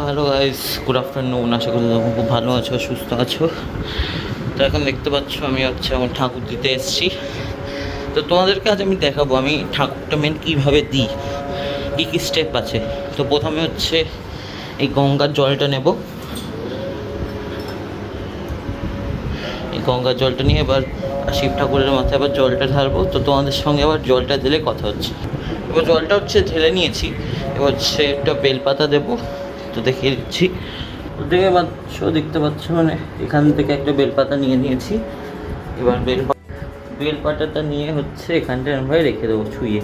Hello guys, good afternoon. আশা করি তোমরা খুব ভালো আছো, সুস্থ আছো। তো এখন দেখতে পাচ্ছ আমি আমার ঠাকুর দিতে এসেছি। তো তোমাদেরকে আজ আমি দেখাবো আমি ঠাকুরটা মেন কীভাবে দিই, কী কী স্টেপ আছে। তো প্রথমে এই গঙ্গার জলটা নেব। এই গঙ্গার জলটা নিয়ে এবার শিব ঠাকুরের মাথায় আবার জলটা ঢালবো। তো তোমাদের সঙ্গে আবার জলটা দিলে কথা হচ্ছে। এবার জলটা ঢেলে নিয়েছি। এবার একটা বেলপাতা দেবো। তো দেখিয়ে দিচ্ছি। দেখতে পাচ্ছ মানে এখান থেকে একটা বেলপাতা নিয়ে নিয়েছি। এবার বেলপাতাটা নিয়ে এখানটায় আমরা রেখে দেবো ছুঁয়ে।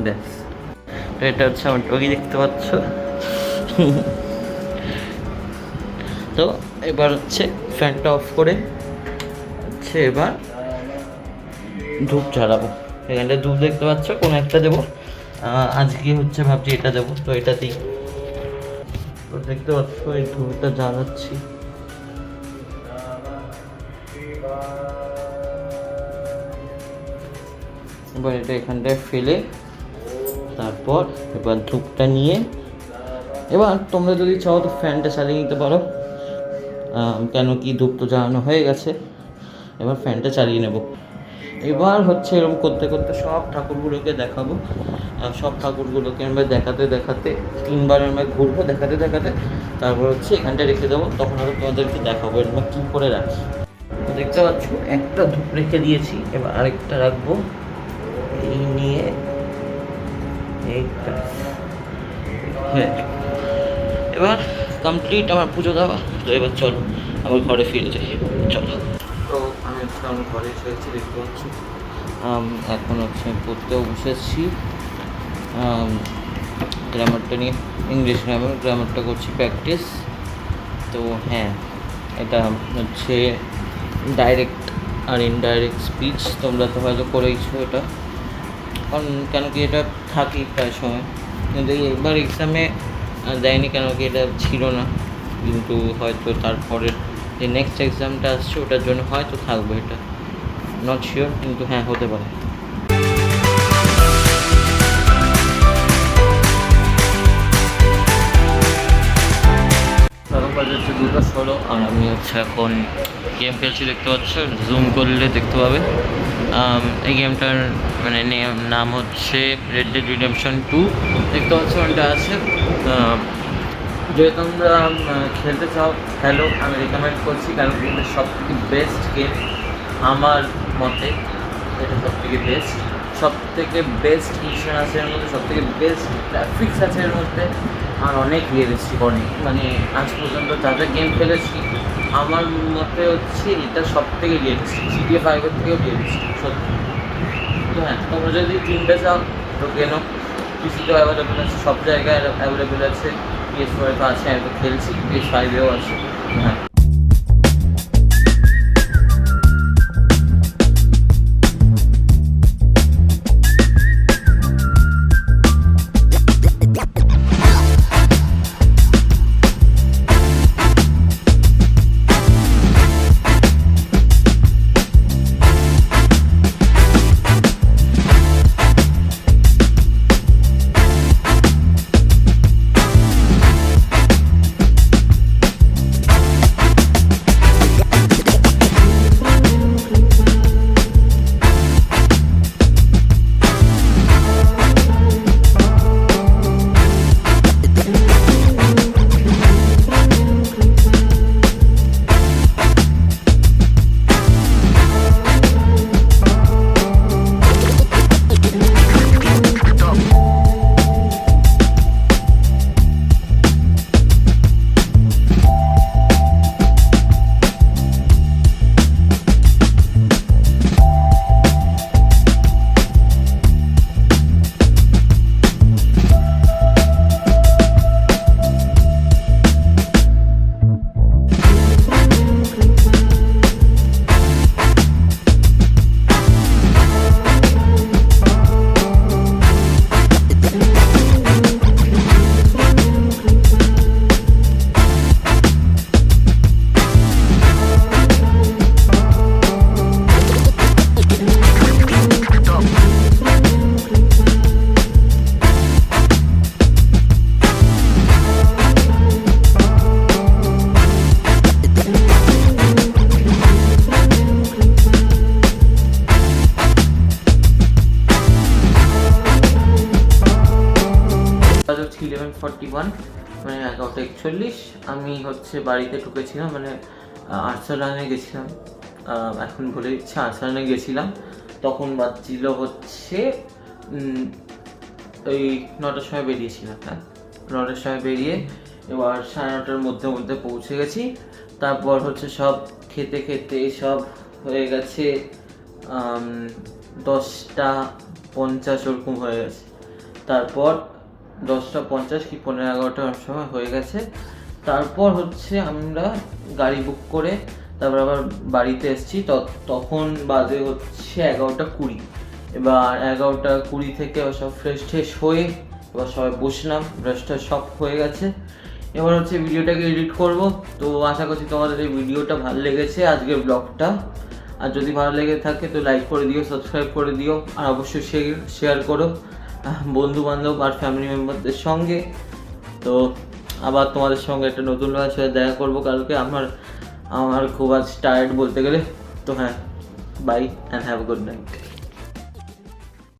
ব্যাস, তো এটা আমার টগি, দেখতে পাচ্ছ। তো এবার ফ্যানটা অফ করে এবার ধূপ জ্বালাবো। এখানটা ধূপ দেখতে পাচ্ছ, কোনো একটা দেবো। আজকে ভাবছি এটা দেবো, তো এটা দিই। তো দেখতে পাচ্ছ এই ধূপটা জ্বালাচ্ছি। এবার এটা এখানটায় ফেলে তারপর এবার ধূপটা নিয়ে এবার তোমরা যদি চাও তো ফ্যানটা চালিয়ে নিতে পারো। কেন কি ধূপ তো জ্বালানো হয়ে গেছে, এবার ফ্যানটা চালিয়ে নেব। এবার এরকম করতে করতে সব ঠাকুরগুলোকে দেখাবো। সব ঠাকুরগুলোকে আমরা দেখাতে দেখাতে 3বার আমরা ঘুরবো, দেখাতে দেখাতে তারপর এখানটা রেখে দেবো। তখন আরও তোমাদেরকে দেখাবো এরকম কী করে রাখি। দেখতে পাচ্ছ একটা ধূপ রেখে দিয়েছি, এবার আরেকটা রাখবো। এই নিয়ে এইটা এবার কমপ্লিট আমার পুজো দেওয়া। তো এবার চলো আবার ঘরে ফিরে যাই। চলো। তো আমি আমার ঘরে এসেছি, দেখতে পাচ্ছি। এখন পড়তেও বসেছি। গ্রামারটা নিয়ে, ইংলিশ গ্রামারটা করছি প্র্যাকটিস। তো হ্যাঁ, এটা ডাইরেক্ট আর ইনডাইরেক্ট স্পিচ। তোমরা তো হয়তো করেইছো এটা, কারণ কেন কি এটা থাকি প্রায় সময়, কিন্তু এবার এক্সামে দেয়নি কেন কি এটা ছিল না। কিন্তু হয়তো তারপরের যে নেক্সট এক্সামটা আসছে ওটার জন্য হয়তো থাকবে এটা, নট শিওর, কিন্তু হ্যাঁ হতে পারে। বাজাচ্ছে 2:16 আর আমি এখন গেম খেলছি, দেখতে পাচ্ছ। জুম করলে দেখতে পাবে। এই গেমটার নাম রেড ডেড রিডেম্পশন 2। দেখতে পাচ্ছ এটা আছে। যদি তোমরা খেলতে চাও খেলো, আমি রেকমেন্ড করছি, কারণ এটা সবথেকে বেস্ট গেম আমার মতে। এটা সবথেকে বেস্ট মিশন আছে এর মধ্যে, সবথেকে বেস্ট গ্রাফিক্স আছে এর মধ্যে, আর অনেক রিয়েলিস্টিক। আজ পর্যন্ত যা গেম খেলেছি আমার মতে এটা সবথেকে রিয়েলিস্টিক, GTA 5-এর থেকেও রিয়েলিস্টিক সত্যি। তো হ্যাঁ, তোমরা যদি কিনতে চাও তো কেনো। পিসিতেও অ্যাভেলেবেল আছে, সব জায়গায় অ্যাভেলেবেল আছে। PS4 তো আছে, আমি তো খেলছি, PS5-এও আছে। হ্যাঁ। 5:40 আমি হচ্ছে বাড়িতে ঢুকেছিলাম, মানে আর্সালানে গেছিলাম। এখন বলে দিচ্ছি, আর্সালানে গেছিলাম, তখন বাজছিল হচ্ছে ওই 9টার সময় বেরিয়েছিলাম। হ্যাঁ, 9টার সময় বেরিয়ে এবার 9:30টার মধ্যে পৌঁছে গেছি। তারপর হচ্ছে সব খেতে খেতে সব হয়ে গেছে 10:50 ওরকম হয়ে গেছে। তারপর 10:50 কি 11:15 সময় হয়ে গেছে। তারপর হচ্ছে আমরা গাড়ি বুক করে তারপর আবার বাড়িতে এসেছি। তখন বাজে হচ্ছে 11:20। এবার 11:20 থেকে সব ফ্রেশ হয়ে এবার সবাই বসলাম, ব্রাশটা সব হয়ে গেছে। এবার হচ্ছে ভিডিওটাকে এডিট করব। তো আশা করছি তোমাদের এই ভিডিওটা ভালো লেগেছে, আজকের ব্লগটা। আর যদি ভালো লেগে থাকে তো লাইক করে দিও, সাবস্ক্রাইব করে দিও, আর অবশ্যই শেয়ার করো বন্ধু বান্ধব আর ফ্যামিলি মেম্বারদের সঙ্গে। তো আবার তোমাদের সঙ্গে একটা নতুন লোকের সাথে দেখা করবো কালকে। আমার খুব আজ টায়ার্ড বলতে গেলে। তো হ্যাঁ, bye and have a good night.